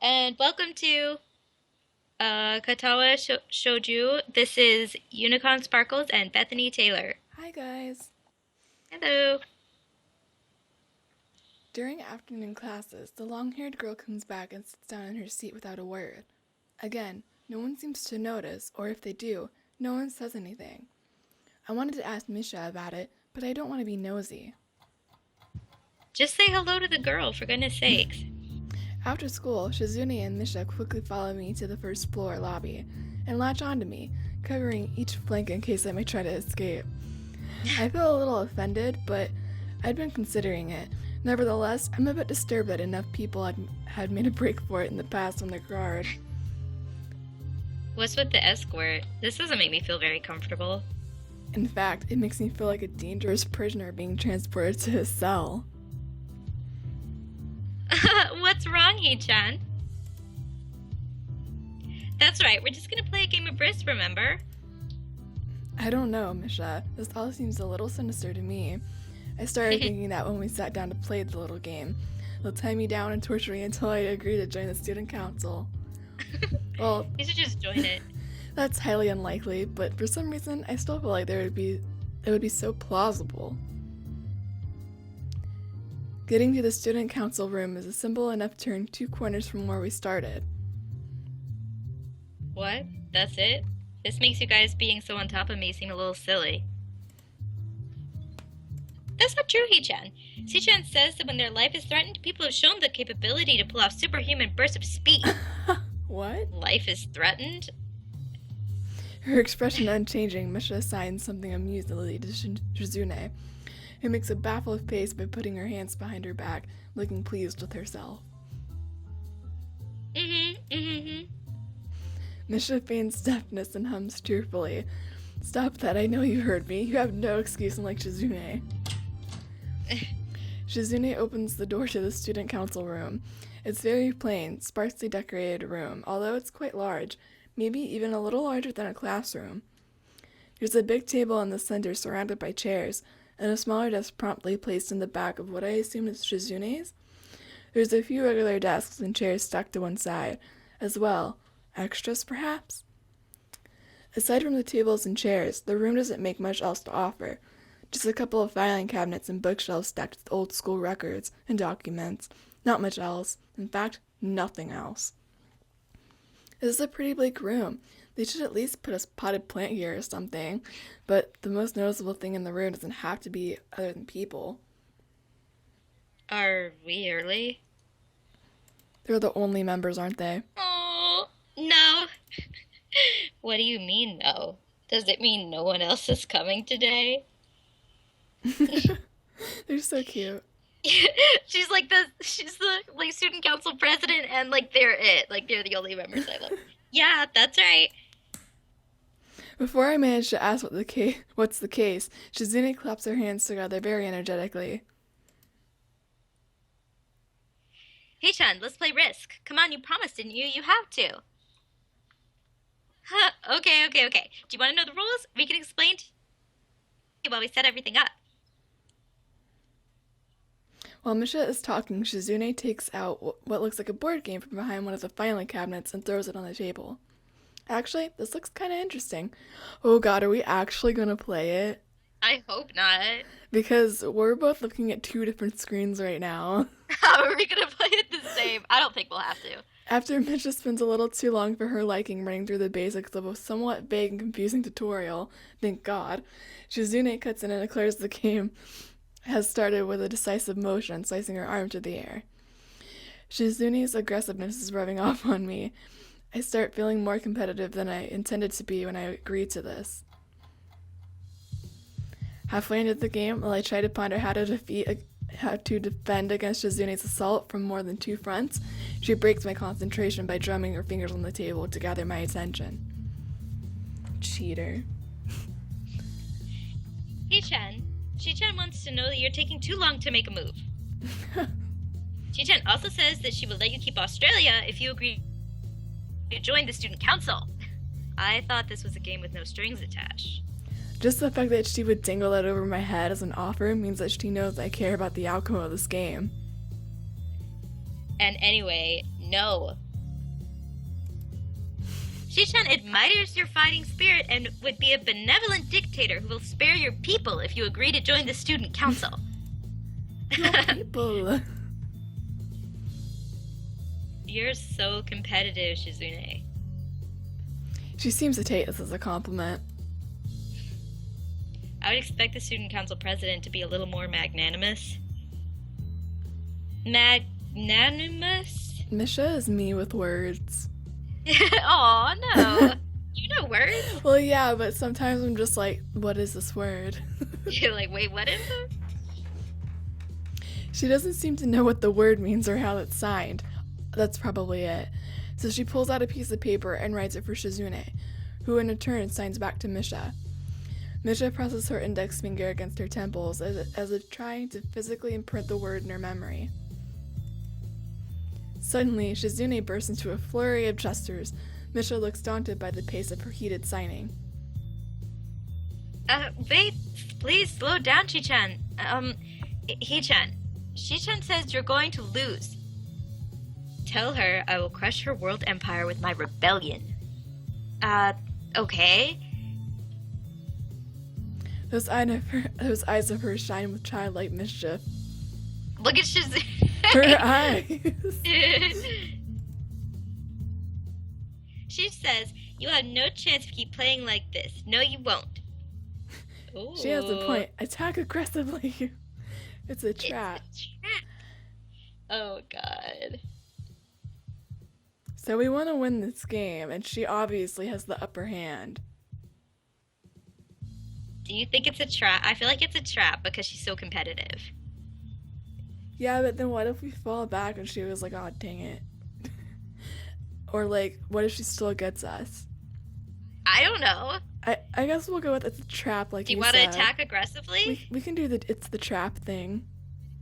and welcome to Katawa Shoujo. This is Unicorn Sparkles and Bethany Taylor. Hi guys! Hello. During afternoon classes, the long-haired girl comes back and sits down in her seat without a word. Again, no one seems to notice, or if they do, no one says anything. I wanted to ask Misha about it, but I don't want to be nosy. Just say hello to the girl, for goodness sakes. After school, Shizune and Misha quickly follow me to the first floor lobby and latch onto me, covering each flank in case I might try to escape. I feel a little offended, but I'd been considering it. Nevertheless, I'm a bit disturbed that enough people had made a break for it in the past on their guard. What's with the escort? This doesn't make me feel very comfortable. In fact, it makes me feel like a dangerous prisoner being transported to his cell. What's wrong, Hee-chan? That's right, we're just gonna play a game of bris, remember? I don't know, Misha. This all seems a little sinister to me. I started thinking that when we sat down to play the little game. They'll tie me down and torture me until I agree to join the student council. Well, You should just join it. that's highly unlikely, but for some reason, I still feel like it would be so plausible. Getting to the student council room is a simple enough turn 2 corners from where we started. What? That's it? This makes you guys being so on top of me seem a little silly. That's not true, Hee-chan. Hee-chan says that when their life is threatened, people have shown the capability to pull off superhuman bursts of speed. What? Life is threatened? Her expression unchanging, Misha signs something amusedly to Shizune, who makes a baffled face by putting her hands behind her back, looking pleased with herself. Misha feigns deafness and hums cheerfully. Stop that, I know you heard me. You have no excuse unlike Shizune. Shizune opens the door to the student council room. It's very plain, sparsely decorated room, although it's quite large, maybe even a little larger than a classroom. There's a big table in the center surrounded by chairs, and a smaller desk promptly placed in the back of what I assume is Shizune's. There's a few regular desks and chairs stacked to one side, as well. Extras, perhaps? Aside from the tables and chairs, the room doesn't make much else to offer. Just a couple of filing cabinets and bookshelves stacked with old-school records and documents. Not much else. In fact, nothing else. This is a pretty bleak room. They should at least put a potted plant here or something. But the most noticeable thing in the room doesn't have to be other than people. Are we early? They're the only members, aren't they? Oh, no. What do you mean, no? Does it mean no one else is coming today? They're so cute. She's the like student council president and like they're it. Like they're the only members I love. Yeah, that's right. Before I manage to ask what's the case, Shizune claps her hands together very energetically. Hey Chan, let's play Risk. Come on, you promised, didn't you? You have to. Okay. Do you want to know the rules? We can explain to you while we set everything up. While Misha is talking, Shizune takes out what looks like a board game from behind one of the filing cabinets and throws it on the table. Actually, this looks kind of interesting. Oh god, are we actually going to play it? I hope not. Because we're both looking at 2 different screens right now. How are we gonna play it the same? I don't think we'll have to. After Misha spends a little too long for her liking running through the basics of a somewhat vague and confusing tutorial, thank god, Shizune cuts in and declares the game has started with a decisive motion, slicing her arm to the air. Shizune's aggressiveness is rubbing off on me. I start feeling more competitive than I intended to be when I agreed to this. Halfway into the game, while I try to ponder how to defend against Shizune's assault from more than 2 fronts, she breaks my concentration by drumming her fingers on the table to gather my attention. Cheater. Hey Chen. Shi-chan wants to know that you're taking too long to make a move. Shi-chan also says that she will let you keep Australia if you agree to join the student council. I thought this was a game with no strings attached. Just the fact that she would dangle that over my head as an offer means that she knows I care about the outcome of this game. And anyway, no. Shi-chan admires your fighting spirit and would be a benevolent dictator who will spare your people if you agree to join the student council. Your people. You're so competitive, Shizune. She seems to take this as a compliment. I would expect the student council president to be a little more magnanimous. Magnanimous? Misha is me with words. Aw, no. You know words? Well, yeah, but sometimes I'm just like, what is this word? You're like, wait, what is it? She doesn't seem to know what the word means or how it's signed. That's probably it. So she pulls out a piece of paper and writes it for Shizune, who in return signs back to Misha. Misha presses her index finger against her temples as if trying to physically imprint the word in her memory. Suddenly, Shizune bursts into a flurry of gestures. Misha looks daunted by the pace of her heated signing. Wait, please slow down, Chi-chan. He-chan. Shi-chan says you're going to lose. Tell her I will crush her world empire with my rebellion. Okay. Those eyes of hers shine with childlike mischief. Look at Shizune. Her eyes. She says, you have no chance if you keep playing like this. No, you won't. Ooh. She has a point. Attack aggressively. It's a trap. It's a trap. Oh, God. So we want to win this game, and she obviously has the upper hand. Do you think it's a trap? I feel like it's a trap because she's so competitive. Yeah, but then what if we fall back and she was like, oh, dang it. Or like, what if she still gets us? I don't know. I guess we'll go with it's a trap, like you said. Do you want to attack aggressively? We can do it's the trap thing.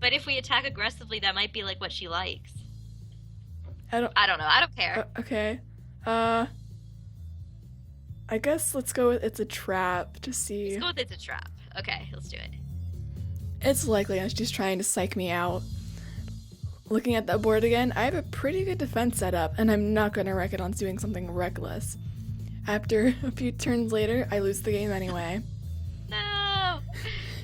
But if we attack aggressively, that might be like what she likes. I don't know. I don't care. Okay. I guess let's go with it's a trap to see. Let's go with it's a trap. Okay, let's do it. It's likely she's trying to psych me out. Looking at that board again, I have a pretty good defense set up, and I'm not going to wreck it on doing something reckless. After a few turns later, I lose the game anyway. No!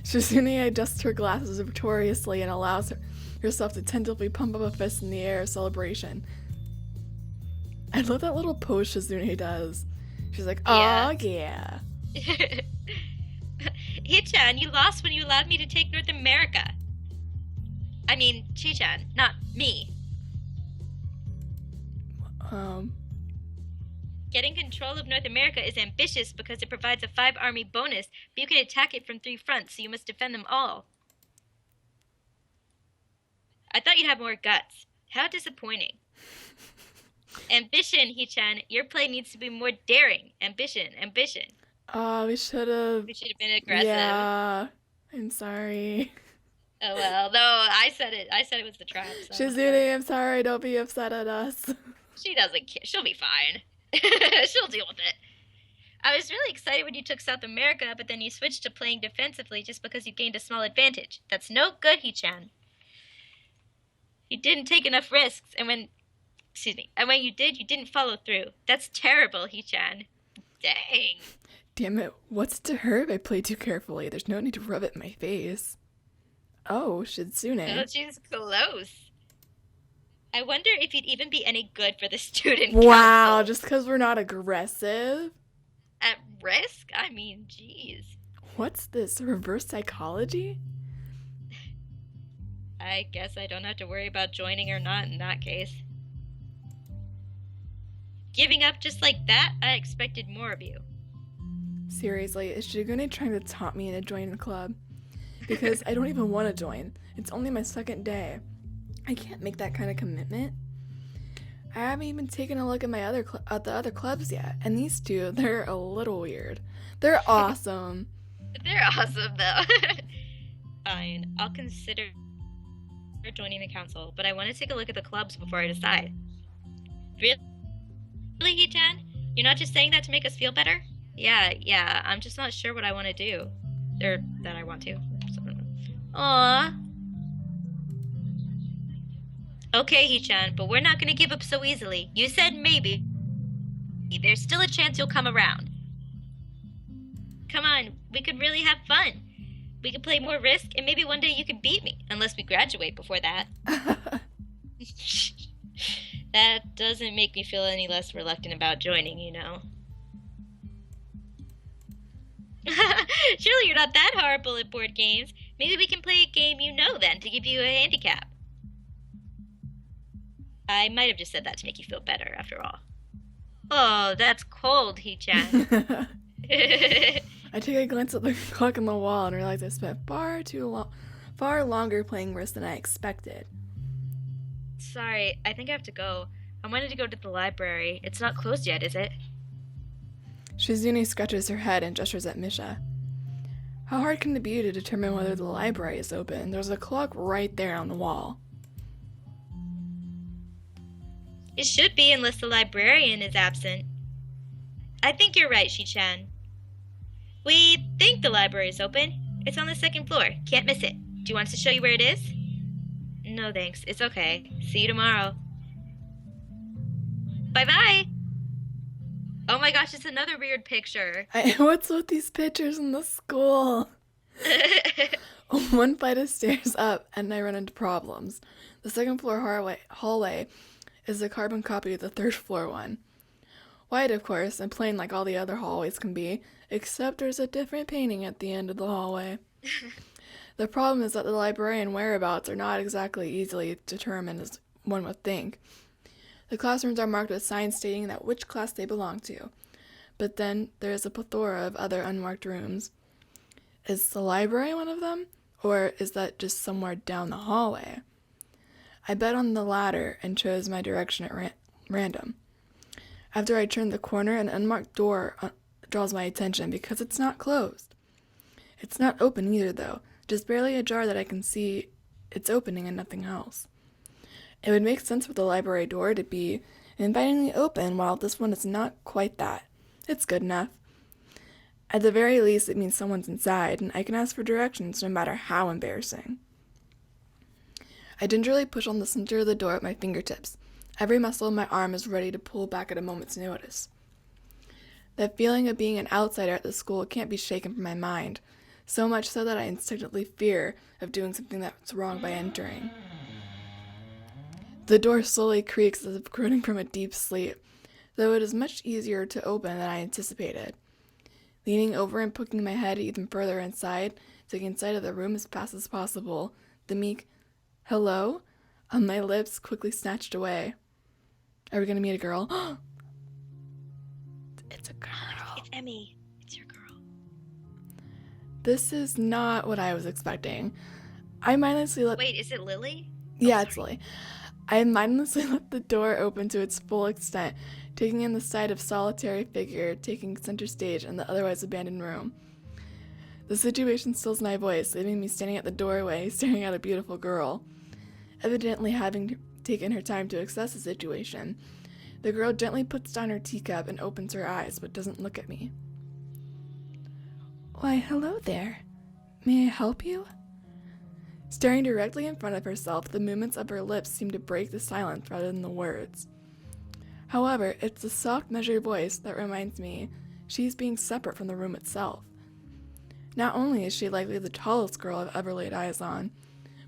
Shizune adjusts her glasses victoriously and allows herself to tentatively pump up a fist in the air of celebration. I love that little pose Shizune does. She's like, oh yeah. Hee-chan, you lost when you allowed me to take North America. I mean, Chi-chan, not me. Getting control of North America is ambitious because it provides a 5-army bonus, but you can attack it from 3 fronts, so you must defend them all. I thought you'd have more guts. How disappointing. Ambition, Hee-chan. Your play needs to be more daring. Ambition. Oh, we should have been aggressive. Yeah. I'm sorry. Oh well, no, I said it was the trap. So. Shizune, I'm sorry, don't be upset at us. She doesn't care. She'll be fine. She'll deal with it. I was really excited when you took South America, but then you switched to playing defensively just because you gained a small advantage. That's no good, Hee-chan. You didn't take enough risks, and when you did, you didn't follow through. That's terrible, Hee-chan. Dang. Damn it, what's to her if I play too carefully? There's no need to rub it in my face. Oh, Shizune. Oh, she's close. I wonder if you'd even be any good for the student Wow, council. just because we're not aggressive? At risk? I mean, jeez. What's this, reverse psychology? I guess I don't have to worry about joining or not in that case. Giving up just like that? I expected more of you. Seriously, is Shigune trying to taunt me into joining the club? Because I don't even want to join. It's only my 2nd day. I can't make that kind of commitment. I haven't even taken a look at my the other clubs yet, and these two, they're a little weird. They're awesome. They're awesome, though. Fine, I'll consider joining the council, but I want to take a look at the clubs before I decide. Really, Hee-chan? You're not just saying that to make us feel better? Yeah, I'm just not sure what I want to do. Or that I want to. Aww. Okay, Hee-chan, but we're not going to give up so easily. You said maybe. There's still a chance you'll come around. Come on, we could really have fun. We could play more Risk, and maybe one day you could beat me, unless we graduate before that. That doesn't make me feel any less reluctant about joining, you know. Surely you're not that horrible at board games. Maybe we can play a game you know then, to give you a handicap. I might have just said that to make you feel better, after all. Oh, that's cold, Hee-chan. I take a glance at the clock on the wall and realize I spent far longer playing Risk than I expected. Sorry, I think I have to go. I wanted to go to the library. It's not closed yet, is it? Shizune scratches her head and gestures at Misha. How hard can it be to determine whether the library is open? There's a clock right there on the wall. It should be, unless the librarian is absent. I think you're right, Shi-chan. We think the library is open. It's on the second floor. Can't miss it. Do you want us to show you where it is? No, thanks. It's okay. See you tomorrow. Bye-bye! Oh my gosh, it's another weird picture. What's with these pictures in the school? One flight of stairs up, and I run into problems. The second floor hallway is a carbon copy of the third floor one. White, of course, and plain like all the other hallways can be, except there's a different painting at the end of the hallway. The problem is that the librarian whereabouts are not exactly easily determined as one would think. The classrooms are marked with signs stating that which class they belong to, but then there is a plethora of other unmarked rooms. Is the library one of them, or is that just somewhere down the hallway? I bet on the latter and chose my direction at random. After I turn the corner, an unmarked door draws my attention because it's not closed. It's not open either, though, just barely ajar that I can see its opening and nothing else. It would make sense for the library door to be invitingly open, while this one is not quite that. It's good enough. At the very least, it means someone's inside, and I can ask for directions no matter how embarrassing. I gingerly push on the center of the door at my fingertips. Every muscle in my arm is ready to pull back at a moment's notice. That feeling of being an outsider at the school can't be shaken from my mind, so much so that I instinctively fear of doing something that's wrong by entering. The door slowly creaks as if groaning from a deep sleep, though it is much easier to open than I anticipated. Leaning over and poking my head even further inside, taking sight of the room as fast as possible, the meek "hello" on my lips quickly snatched away. Are we gonna meet a girl? It's a girl. It's Emmy. It's your girl. This is not what I was expecting. I mindlessly let... Wait, is it Lilly? Yeah, it's Lilly. I mindlessly let the door open to its full extent, taking in the sight of solitary figure taking center stage in the otherwise abandoned room. The situation stills my voice, leaving me standing at the doorway, staring at a beautiful girl. Evidently having taken her time to assess the situation, the girl gently puts down her teacup and opens her eyes, but doesn't look at me. Why, hello there. May I help you? Staring directly in front of herself, the movements of her lips seem to break the silence rather than the words. However, it's the soft, measured voice that reminds me she's being separate from the room itself. Not only is she likely the tallest girl I've ever laid eyes on,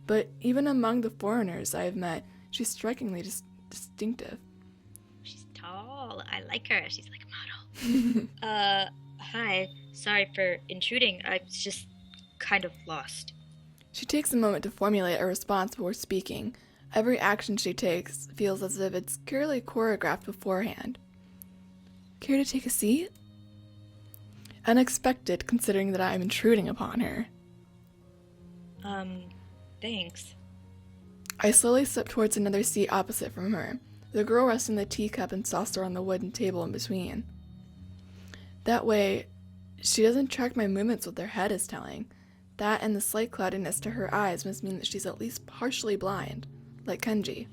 but even among the foreigners I have met, she's strikingly distinctive. She's tall. I like her. She's like a model. Hi. Sorry for intruding. I was just kind of lost. She takes a moment to formulate a response before speaking. Every action she takes feels as if it's clearly choreographed beforehand. Care to take a seat? Unexpected, considering that I am intruding upon her. Thanks. I slowly step towards another seat opposite from her, the girl resting the teacup and saucer on the wooden table in between. That way, she doesn't track my movements what their head is telling. That and the slight cloudiness to her eyes must mean that she's at least partially blind, like Kenji.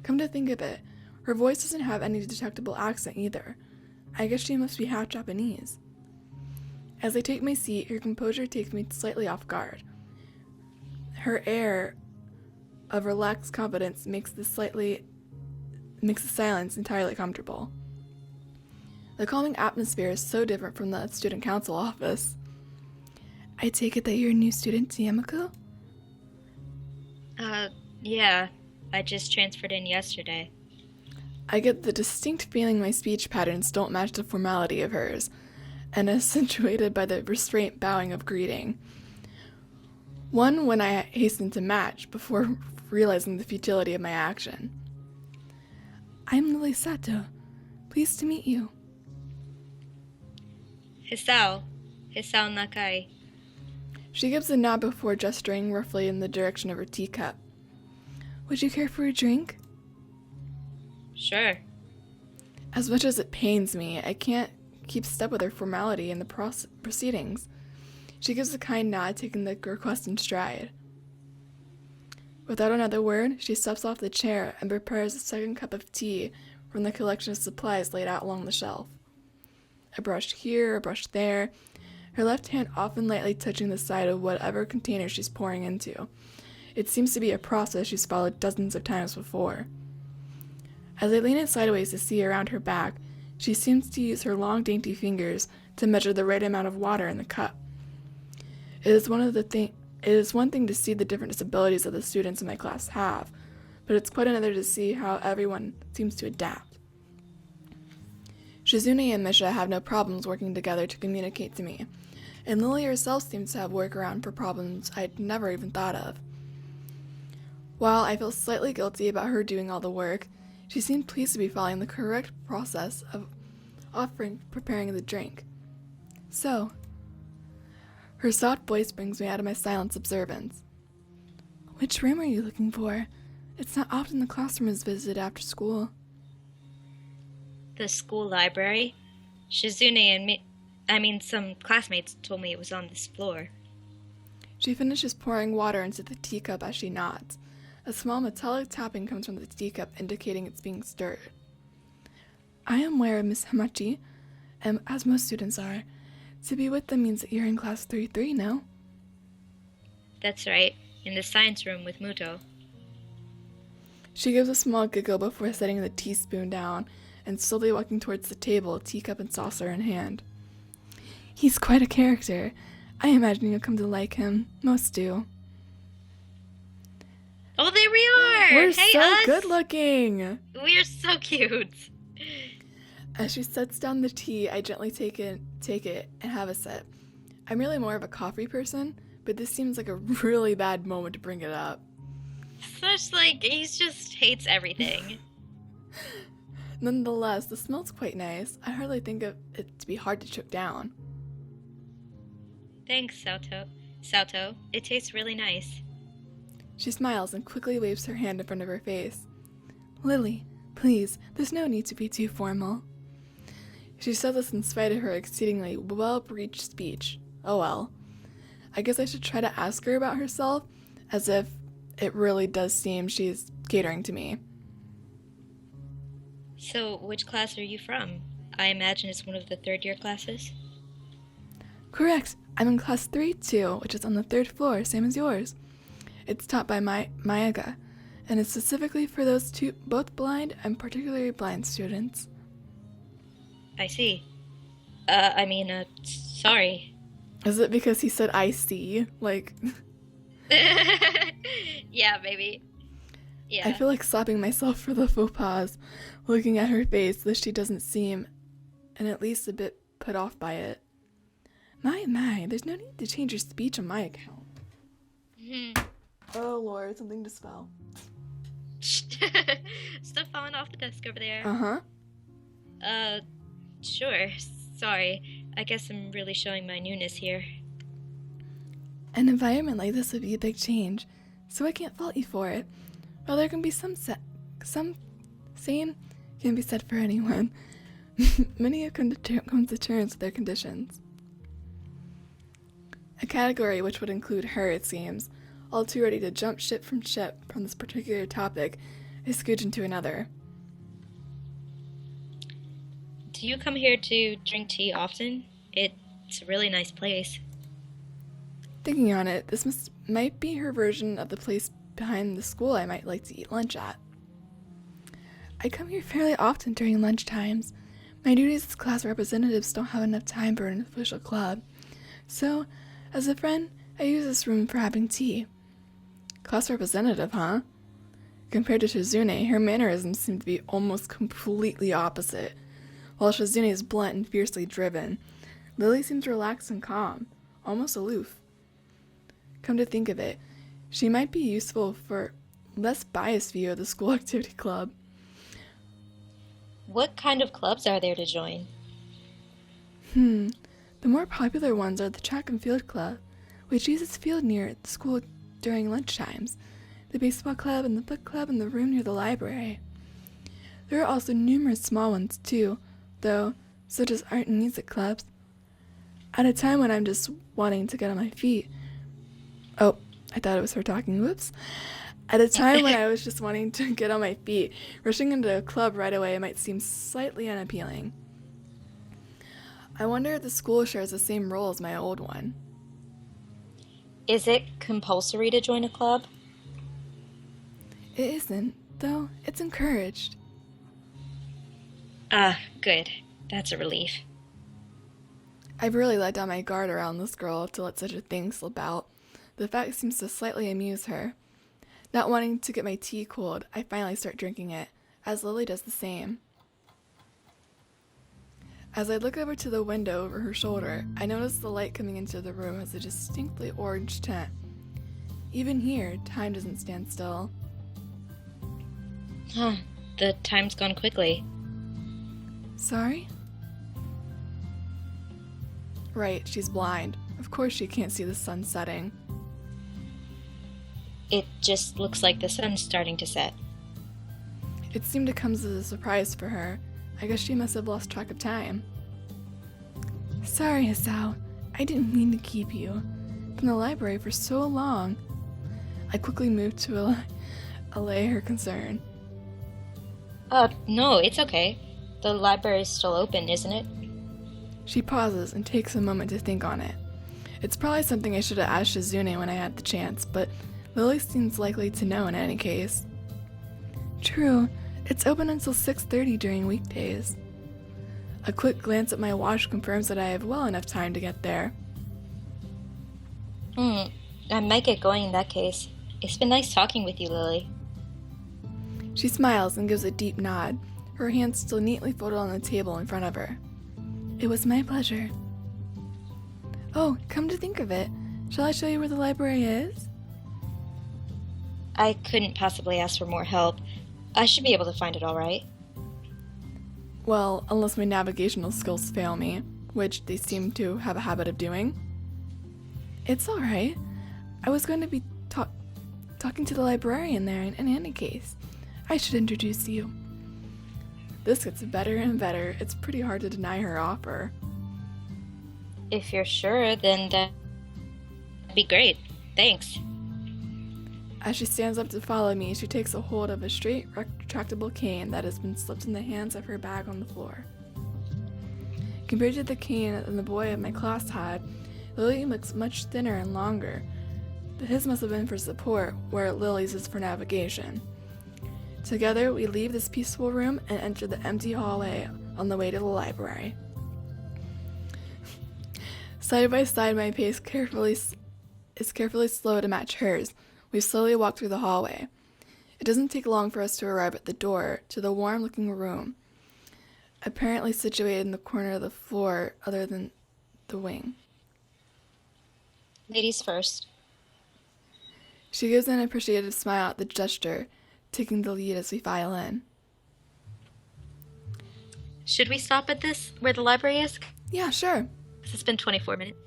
Come to think of it, her voice doesn't have any detectable accent either. I guess she must be half Japanese. As I take my seat, her composure takes me slightly off guard. Her air of relaxed confidence makes the silence entirely comfortable. The calming atmosphere is so different from the student council office. I take it that you're a new student to Yamako? Yeah. I just transferred in yesterday. I get the distinct feeling my speech patterns don't match the formality of hers, and accentuated by the restrained bowing of greeting. One when I hasten to match before realizing the futility of my action. I'm Lilly Sato. Pleased to meet you. Hisao Nakai. She gives a nod before gesturing roughly in the direction of her teacup. Would you care for a drink? Sure. As much as it pains me, I can't keep step with her formality in the proceedings. She gives a kind nod, taking the request in stride. Without another word, she steps off the chair and prepares a second cup of tea from the collection of supplies laid out along the shelf. A brush here, a brush there, her left hand often lightly touching the side of whatever container she's pouring into. It seems to be a process she's followed dozens of times before. As I lean in sideways to see around her back, she seems to use her long, dainty fingers to measure the right amount of water in the cup. It is one thing to see the different disabilities that the students in my class have, but it's quite another to see how everyone seems to adapt. Shizune and Misha have no problems working together to communicate to me, and Lilly herself seems to have workaround for problems I'd never even thought of. While I feel slightly guilty about her doing all the work, she seemed pleased to be following the correct process of preparing the drink. So, her soft voice brings me out of my silent observance. Which room are you looking for? It's not often the classroom is visited after school. The school library? Shizune and some classmates told me it was on this floor. She finishes pouring water into the teacup as she nods. A small metallic tapping comes from the teacup, indicating it's being stirred. I am aware of Miss Hamachi, and as most students are, to be with them means that you're in class 3-3 now. That's right, in the science room with Muto. She gives a small giggle before setting the teaspoon down and slowly walking towards the table, teacup and saucer in hand. He's quite a character. I imagine you'll come to like him. Most do. Oh, there we are! We're hey, so us! good looking! We're so cute! As she sets down the tea, I gently take it and have a sip. I'm really more of a coffee person, but this seems like a really bad moment to bring it up. He just hates everything. Nonetheless, the smell's quite nice. I hardly think of it to be hard to choke down. Thanks, Sato. It tastes really nice. She smiles and quickly waves her hand in front of her face. Lilly, please, there's no need to be too formal. She says this in spite of her exceedingly well-breached speech. Oh well. I guess I should try to ask her about herself, as if it really does seem she's catering to me. So, which class are you from? I imagine it's one of the third-year classes? Correct. I'm in class 3-2, which is on the 3rd floor, same as yours. It's taught by Mayaga, and it's specifically for those both blind and particularly blind students. I see. Sorry. Is it because he said I see? Yeah, maybe. Yeah. I feel like slapping myself for the faux pas, looking at her face, though she doesn't seem, and at least a bit put off by it. My, there's no need to change your speech on my account. Oh Lord, something to spell. Stuff falling off the desk over there. Uh-huh. Sure. Sorry. I guess I'm really showing my newness here. An environment like this would be a big change, so I can't fault you for it. While there can be some same can be said for anyone. Many have come to terms with their conditions. A category which would include her, it seems, all too ready to jump ship from this particular topic, is scooch into another. Do you come here to drink tea often? It's a really nice place. Thinking on it, this might be her version of the place behind the school I might like to eat lunch at. I come here fairly often during lunch times. My duties as class representatives don't have enough time for an official club. So, as a friend, I use this room for having tea. Class representative, huh? Compared to Shizune, her mannerisms seem to be almost completely opposite. While Shizune is blunt and fiercely driven, Lilly seems relaxed and calm, almost aloof. Come to think of it, she might be useful for less biased view of the school activity club. What kind of clubs are there to join? The more popular ones are the track and field club, which uses field near the school during lunch times, the baseball club and the book club in the room near the library. There are also numerous small ones too, though, such as art and music clubs. At a time when I'm just wanting to get on my feet. Oh, I thought it was her talking, whoops. At a time when I was just wanting to get on my feet, rushing into a club right away might seem slightly unappealing. I wonder if the school shares the same rule as my old one. Is it compulsory to join a club? It isn't, though it's encouraged. Ah, good. That's a relief. I've really let down my guard around this girl to let such a thing slip out. The fact seems to slightly amuse her. Not wanting to get my tea cold, I finally start drinking it, as Lilly does the same. As I look over to the window over her shoulder, I notice the light coming into the room has a distinctly orange tint. Even here, time doesn't stand still. Huh, the time's gone quickly. Sorry? Right, she's blind. Of course she can't see the sun setting. It just looks like the sun's starting to set. It seemed to come as a surprise for her. I guess she must have lost track of time. Sorry, Hisao. I didn't mean to keep you from the library for so long. I quickly moved to allay her concern. No, it's okay. The library's still open, isn't it? She pauses and takes a moment to think on it. It's probably something I should have asked Shizune when I had the chance, but Lilly seems likely to know in any case. True, it's open until 6:30 during weekdays. A quick glance at my watch confirms that I have well enough time to get there. I might get going in that case. It's been nice talking with you, Lilly. She smiles and gives a deep nod, her hands still neatly folded on the table in front of her. It was my pleasure. Oh, come to think of it, shall I show you where the library is? I couldn't possibly ask for more help. I should be able to find it all right. Well, unless my navigational skills fail me, which they seem to have a habit of doing. It's all right. I was going to be talking to the librarian there in any case. I should introduce you. This gets better and better. It's pretty hard to deny her offer. If you're sure, then that'd be great. Thanks. As she stands up to follow me, she takes a hold of a straight, retractable cane that has been slipped in the hands of her bag on the floor. Compared to the cane that the boy of my class had, Lilly looks much thinner and longer. His must have been for support, where Lily's is for navigation. Together, we leave this peaceful room and enter the empty hallway on the way to the library. Side by side, my pace is carefully slow to match hers. We slowly walk through the hallway. It doesn't take long for us to arrive at the door to the warm-looking room, apparently situated in the corner of the floor other than the wing. Ladies first. She gives an appreciative smile at the gesture, taking the lead as we file in. Should we stop at where the library is? Yeah, sure. It's been 24 minutes.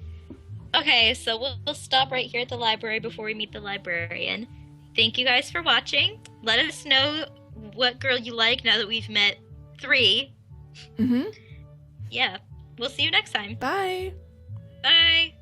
Okay, so we'll stop right here at the library before we meet the librarian. Thank you guys for watching. Let us know what girl you like now that we've met 3. Mm-hmm. Yeah, we'll see you next time. Bye. Bye.